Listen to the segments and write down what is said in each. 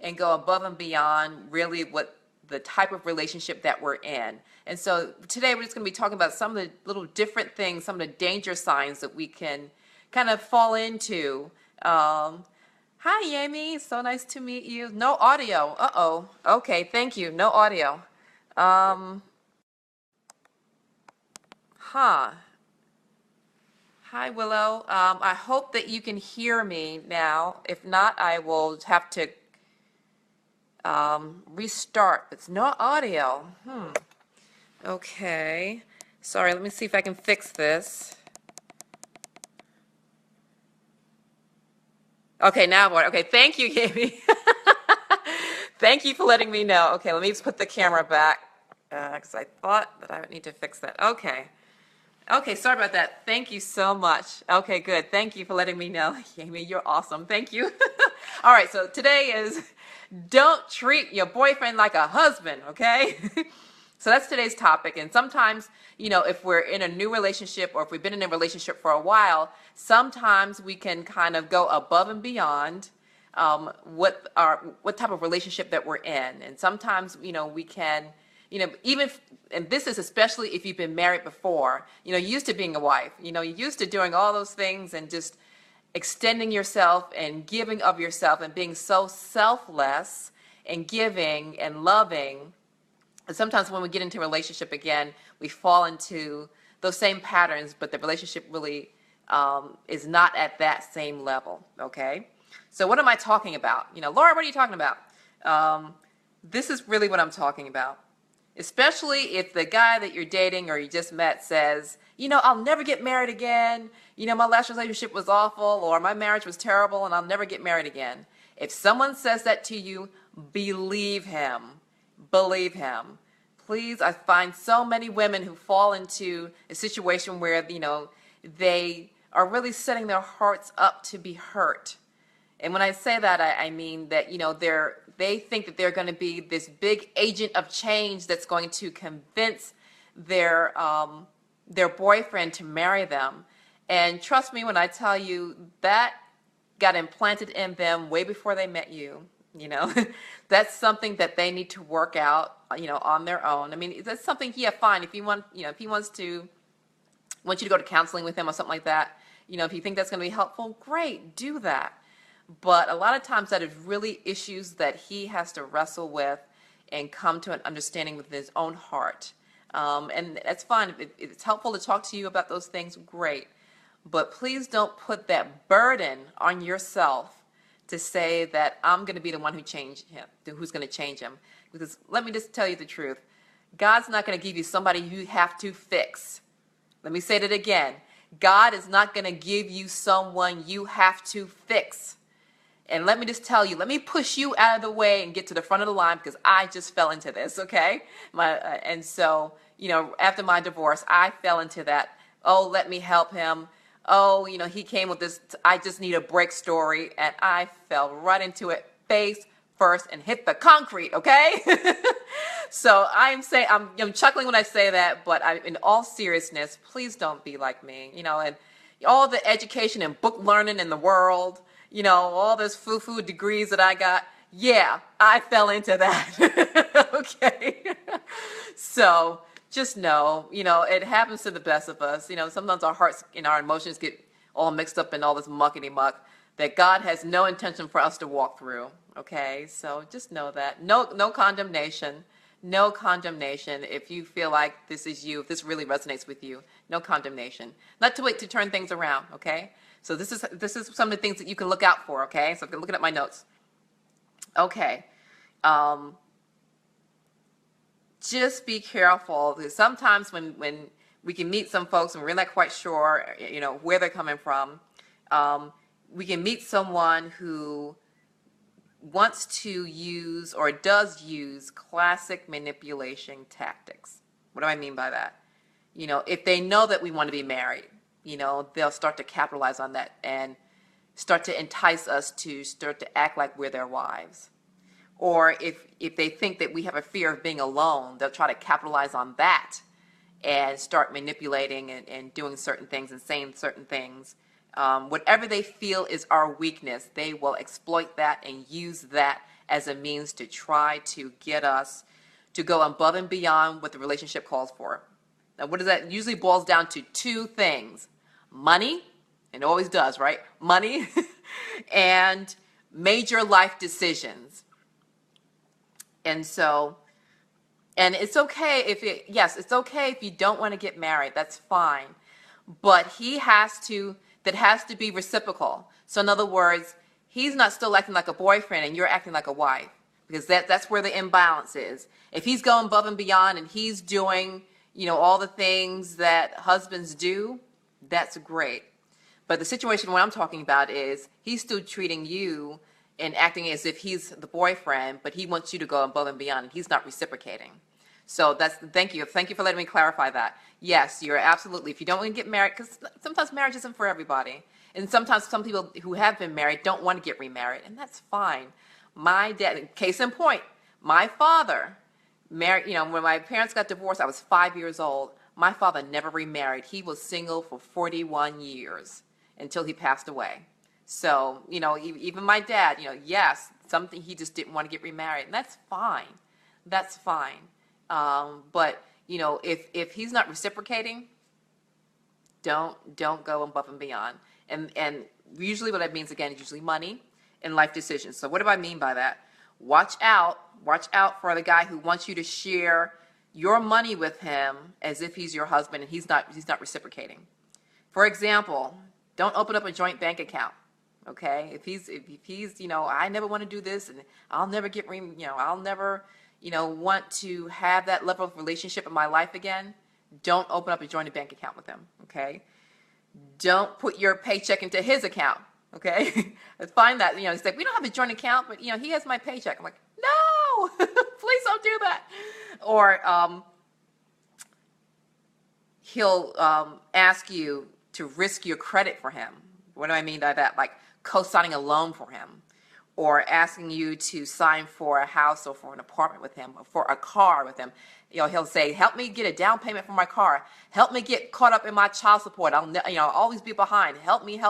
and go above and beyond really what the type of relationship that we're in. And so today we're just going to be talking about some of the little different things, some of the danger signs that we can kind of fall into. Hi, Amy. So nice to meet you. No audio. Uh-oh. Okay, thank you. No audio. Um, huh. Hi, Willow. I hope that you can hear me now. If not, I will have to restart. It's no audio. Okay. Sorry, let me see if I can fix this. Okay, now what? Okay, thank you, Amy. Thank you for letting me know. Okay, let me just put the camera back because I thought that I would need to fix that. Okay. Okay, sorry about that. Thank you so much. Okay, good. Thank you for letting me know. Amy, you're awesome. Thank you. All right, so today is don't treat your boyfriend like a husband, okay? So that's today's topic. And sometimes, if we're in a new relationship or if we've been in a relationship for a while, sometimes we can kind of go above and beyond what type of relationship that we're in. And sometimes, we can, even, and this is especially if you've been married before, used to being a wife, you're used to doing all those things and just extending yourself and giving of yourself and being so selfless and giving and loving. And sometimes when we get into a relationship again, we fall into those same patterns, but the relationship really is not at that same level, okay? So what am I talking about? Laura, what are you talking about? This is really what I'm talking about. Especially if the guy that you're dating or you just met says, I'll never get married again. My last relationship was awful, or my marriage was terrible and I'll never get married again. If someone says that to you, believe him. Believe him. Please, I find so many women who fall into a situation where, they are really setting their hearts up to be hurt. And when I say that, I mean that, they think that they're going to be this big agent of change that's going to convince their boyfriend to marry them. And trust me when I tell you that got implanted in them way before they met you. That's something that they need to work out, on their own. I mean, that's something, fine. If you want, if he wants you to go to counseling with him or something like that, if you think that's going to be helpful, great, do that. But a lot of times that is really issues that he has to wrestle with and come to an understanding with his own heart. And that's fine. If it's helpful to talk to you about those things, great. But please don't put that burden on yourself to say that I'm going to be the one who's going to change him. Because let me just tell you the truth. God's not going to give you somebody you have to fix. Let me say that again. God is not going to give you someone you have to fix. And let me just tell you, let me push you out of the way and get to the front of the line because I just fell into this, okay? And so, after my divorce, I fell into that. Oh, let me help him. Oh, he came with this, I just need a break story. And I fell right into it face first and hit the concrete, okay? So I'm chuckling when I say that, but in all seriousness, please don't be like me, and all the education and book learning in the world, all those foo-foo degrees that I got, yeah, I fell into that, okay? So just know, it happens to the best of us. Sometimes our hearts and our emotions get all mixed up in all this muckety muck that God has no intention for us to walk through, okay? So just know that. No condemnation. No condemnation. If you feel like this is you, if this really resonates with you, no condemnation. Not to wait to turn things around, okay? So this is some of the things that you can look out for, okay? So I'm looking at my notes. Okay. Just be careful. Because sometimes when we can meet some folks and we're not quite sure, where they're coming from, we can meet someone who wants to use or does use classic manipulation tactics. What do I mean by that? If they know that we want to be married, they'll start to capitalize on that and start to entice us to start to act like we're their wives. Or if they think that we have a fear of being alone, they'll try to capitalize on that and start manipulating and doing certain things and saying certain things. Whatever they feel is our weakness, they will exploit that and use that as a means to try to get us to go above and beyond what the relationship calls for. Now, what does that usually boils down to? Two things: money, and it always does, right? Money and major life decisions. And so, and it's okay if yes, it's okay if you don't want to get married. That's fine. But that has to be reciprocal. So in other words, he's not still acting like a boyfriend and you're acting like a wife, because that's where the imbalance is. If he's going above and beyond and he's doing, all the things that husbands do, that's great. But the situation what I'm talking about is he's still treating you and acting as if he's the boyfriend, but he wants you to go above and beyond, and he's not reciprocating. So thank you for letting me clarify that. Yes, you're absolutely, if you don't want to get married, because sometimes marriage isn't for everybody. And sometimes some people who have been married don't want to get remarried, and that's fine. My dad, case in point, my father married, when my parents got divorced, I was 5 years old. My father never remarried. He was single for 41 years until he passed away. So, even my dad, yes, something he just didn't want to get remarried, and that's fine. That's fine. But if he's not reciprocating, don't go above and beyond. And usually what that means, again, is usually money and life decisions. So what do I mean by that? Watch out for the guy who wants you to share your money with him as if he's your husband and he's not reciprocating. For example, don't open up a joint bank account. Okay? If he's I never want to do this, and I'll never I'll never want to have that level of relationship in my life again, don't open up a joint bank account with him, okay? Don't put your paycheck into his account, okay? I find that, he's like, we don't have a joint account, but, he has my paycheck. I'm like, no, please don't do that. Or he'll ask you to risk your credit for him. What do I mean by that? Like co-signing a loan for him, or asking you to sign for a house or for an apartment with him, or for a car with him. He'll say, help me get a down payment for my car. Help me get caught up in my child support. I'll always be behind. Help me.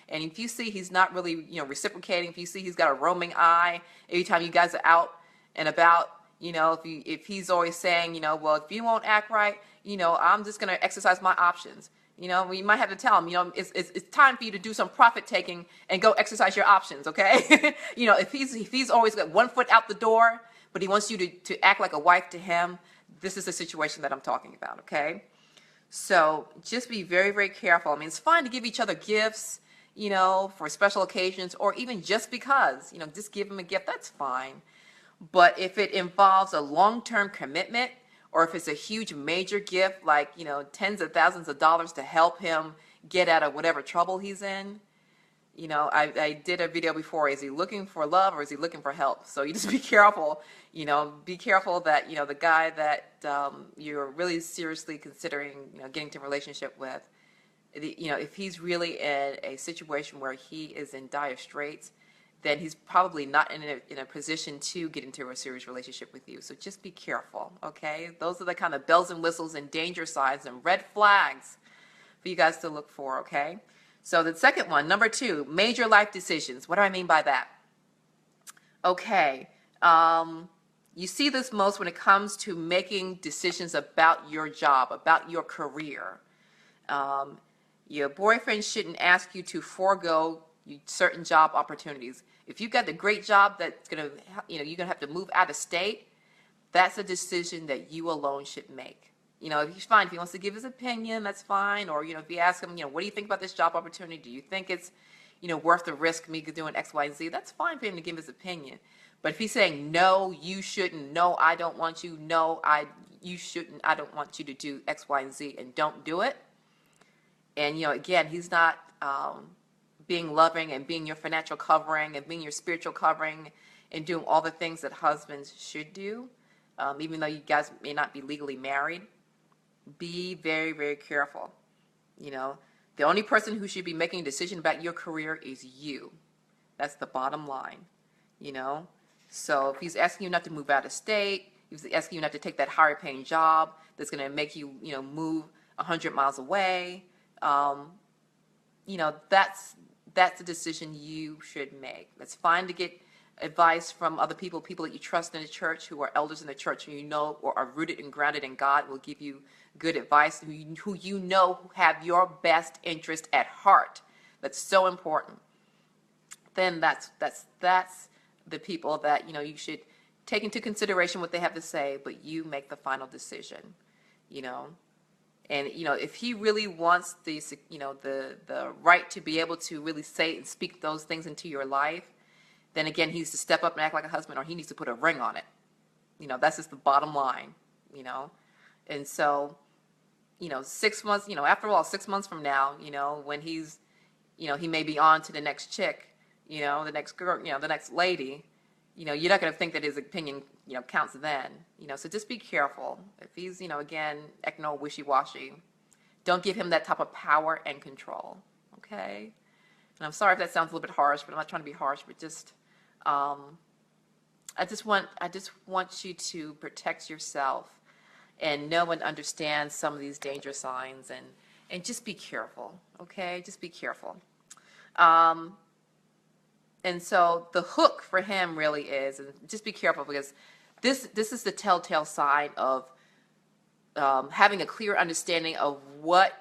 And if you see he's not really, reciprocating, if you see he's got a roaming eye every time you guys are out and about, if he's always saying, well, if you won't act right, I'm just going to exercise my options. We might have to tell him, it's time for you to do some profit taking and go exercise your options, okay? If he's always got one foot out the door, but he wants you to act like a wife to him, this is the situation that I'm talking about, okay? So just be very, very careful. I mean, it's fine to give each other gifts, for special occasions, or even just because, just give him a gift, that's fine. But if it involves a long-term commitment, or if it's a huge major gift, like, tens of thousands of dollars to help him get out of whatever trouble he's in, I did a video before, is he looking for love or is he looking for help? So you just be careful, be careful that, the guy that you're really seriously considering, getting into a relationship with, if he's really in a situation where he is in dire straits, then he's probably not in a position to get into a serious relationship with you. So just be careful, okay? Those are the kind of bells and whistles and danger signs and red flags for you guys to look for, okay? So the second one, number 2, major life decisions. What do I mean by that? Okay, you see this most when it comes to making decisions about your job, about your career. Your boyfriend shouldn't ask you to forego certain job opportunities. If you've got the great job that's gonna, you're gonna have to move out of state, that's a decision that you alone should make. He's fine. If he wants to give his opinion, that's fine. Or, if you ask him, what do you think about this job opportunity? Do you think it's, worth the risk of me doing X, Y, and Z? That's fine for him to give his opinion. But if he's saying, no, you shouldn't, no, I don't want you, no, you shouldn't, I don't want you to do X, Y, and Z, and don't do it. And, again, he's not being loving and being your financial covering and being your spiritual covering and doing all the things that husbands should do, even though you guys may not be legally married. Be very, very careful. The only person who should be making a decision about your career is you. That's the bottom line, So if he's asking you not to move out of state, if he's asking you not to take that higher paying job that's going to make you, move 100 miles away, that's a decision you should make. It's fine to get advice from other people, people that you trust in the church, who are elders in the church, who you know or are rooted and grounded in God, will give you good advice, who you know have your best interest at heart. That's so important. Then that's the people that, you know, you should take into consideration what they have to say, but you make the final decision, you know. And, you know, if he really wants the, you know, the right to be able to really say and speak those things into your life, then again, he needs to step up and act like a husband, or he needs to put a ring on it. You know, that's just the bottom line, you know. And so, you know, 6 months, you know, after all, 6 months from now, you know, when he's, you know, he may be on to the next chick, you know, the next girl, you know, the next lady, you know, you're not going to think that his opinion, you know, counts then, you know. So just be careful. If he's, you know, again, acting all wishy-washy, don't give him that type of power and control, okay? And I'm sorry if that sounds a little bit harsh, but I'm not trying to be harsh, but just, I just want you to protect yourself and know and understand some of these danger signs, and just be careful, okay? Just be careful. And so the hook for him really is, and just be careful, because this is the telltale sign of having a clear understanding of what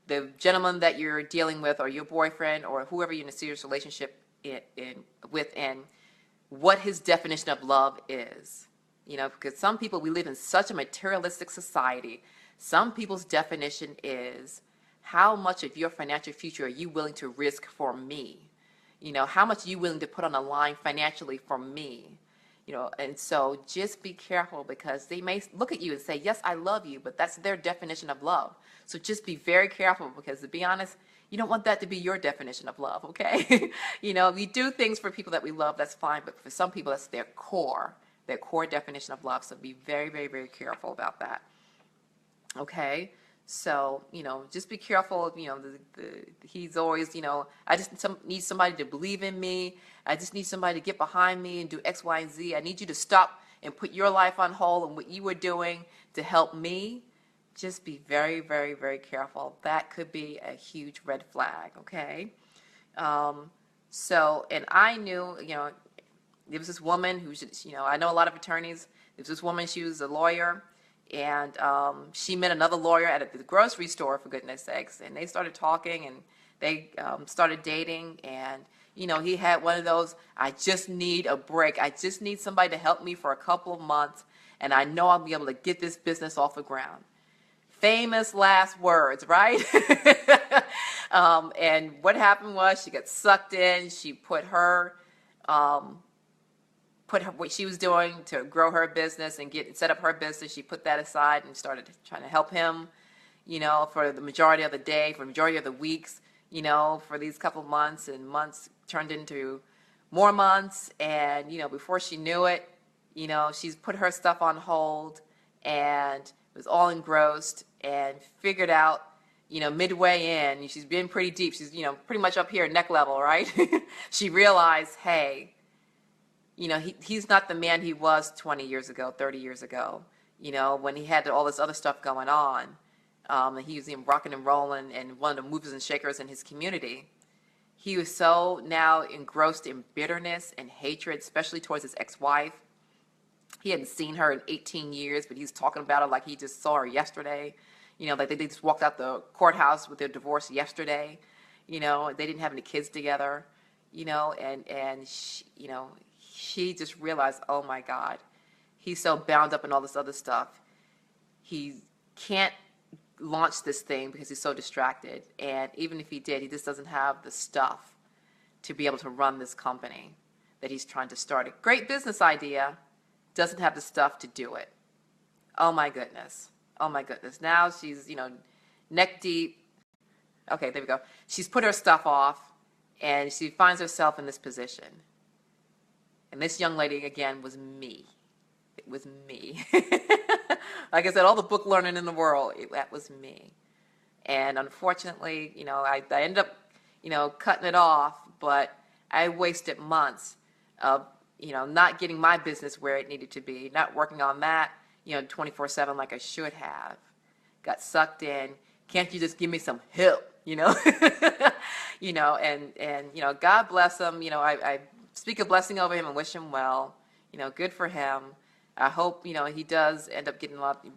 the gentleman that you're dealing with, or your boyfriend, or whoever you're in a serious relationship with, and what his definition of love is. You know, because some people, we live in such a materialistic society. Some people's definition is, how much of your financial future are you willing to risk for me? You know, how much are you willing to put on the line financially for me? You know, and so just be careful, because they may look at you and say, yes, I love you, but that's their definition of love. So just be very careful, because to be honest, you don't want that to be your definition of love, okay? You know, we do things for people that we love, that's fine, but for some people, that's their core definition of love. So be very, very, very careful about that, okay? So, you know, just be careful. You know, he's always, you know, I just need somebody to believe in me. I just need somebody to get behind me and do X, Y, and Z. I need you to stop and put your life on hold and what you were doing to help me. Just be very, very, very careful. That could be a huge red flag, okay? So, and I knew, you know, there was this woman who, you know, I know a lot of attorneys. There was this woman, she was a lawyer. And she met another lawyer at the grocery store, for goodness sakes, and they started talking, and they started dating. And, you know, he had one of those, I just need a break. I just need somebody to help me for a couple of months, and I know I'll be able to get this business off the ground. Famous last words, right? And what happened was, she got sucked in. She put what she was doing to grow her business and set up her business. She put that aside and started trying to help him, you know, for the majority of the day, for the majority of the weeks, you know, for these couple of months, and months turned into more months. And, you know, before she knew it, you know, she's put her stuff on hold and was all engrossed, and figured out, you know, midway in, she's been pretty deep. She's, you know, pretty much up here neck level, right? She realized, hey, you know, he's not the man he was 20 years ago, 30 years ago, you know, when he had all this other stuff going on. And he was rocking and rolling and one of the movers and shakers in his community. He was so now engrossed in bitterness and hatred, especially towards his ex-wife. He hadn't seen her in 18 years, but he's talking about her like he just saw her yesterday. You know, like they just walked out the courthouse with their divorce yesterday. You know, they didn't have any kids together, you know, and she, you know, she just realized, oh my God, he's so bound up in all this other stuff. He can't launch this thing because he's so distracted. And even if he did, he just doesn't have the stuff to be able to run this company that he's trying to start. A great business idea, doesn't have the stuff to do it. Oh my goodness. Oh my goodness. Now she's, you know, neck deep. Okay, there we go. She's put her stuff off, and she finds herself in this position. And this young lady, again, was me. It was me. Like I said, all the book learning in the world, that was me. And unfortunately, you know, I ended up, you know, cutting it off, but I wasted months of, you know, not getting my business where it needed to be, not working on that, you know, 24/7 like I should have. Got sucked in. Can't you just give me some help, you know? You know, and you know, God bless them. You know, I speak a blessing over him and wish him well. Good for him. I hope, he does end up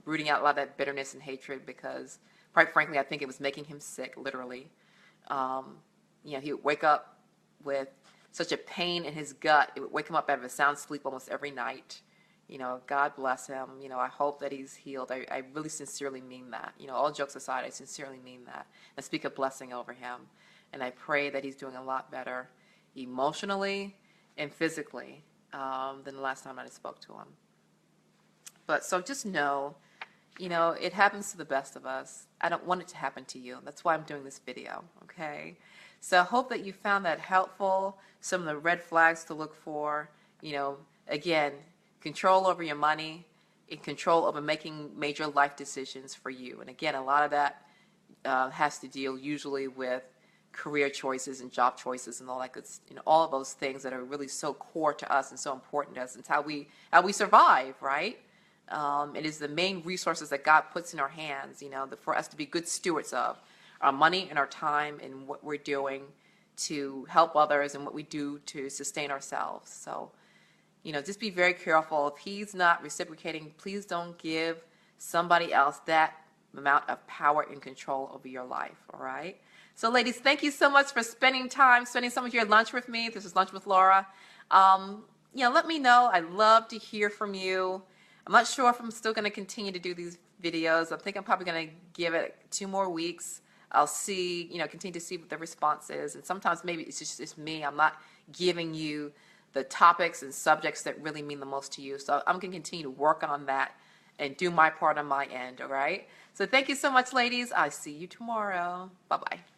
rooting out a lot of that bitterness and hatred, because, quite frankly, I think it was making him sick, literally. He would wake up with such a pain in his gut. It would wake him up out of a sound sleep almost every night. God bless him. I hope that he's healed. I really sincerely mean that. All jokes aside, I sincerely mean that. And speak a blessing over him. And I pray that he's doing a lot better emotionally and physically than the last time I spoke to him. But so just know, it happens to the best of us. I don't want it to happen to you. That's why I'm doing this video, okay? So I hope that you found that helpful, some of the red flags to look for. Again, control over your money and control over making major life decisions for you. And again, a lot of that has to deal usually with career choices and job choices and all that good, all of those things that are really so core to us and so important to us. It's how we survive, right? It is the main resources that God puts in our hands, for us to be good stewards of our money and our time and what we're doing to help others and what we do to sustain ourselves. So, just be very careful. If he's not reciprocating, please don't give somebody else that amount of power and control over your life, all right? So, ladies, thank you so much for spending some of your lunch with me. This is Lunch with Laura. Let me know. I'd love to hear from you. I'm not sure if I'm still going to continue to do these videos. I think I'm probably going to give it 2 more weeks. I'll see, continue to see what the response is. And sometimes maybe it's me. I'm not giving you the topics and subjects that really mean the most to you. So I'm going to continue to work on that and do my part on my end, all right? So thank you so much, ladies. I'll see you tomorrow. Bye-bye.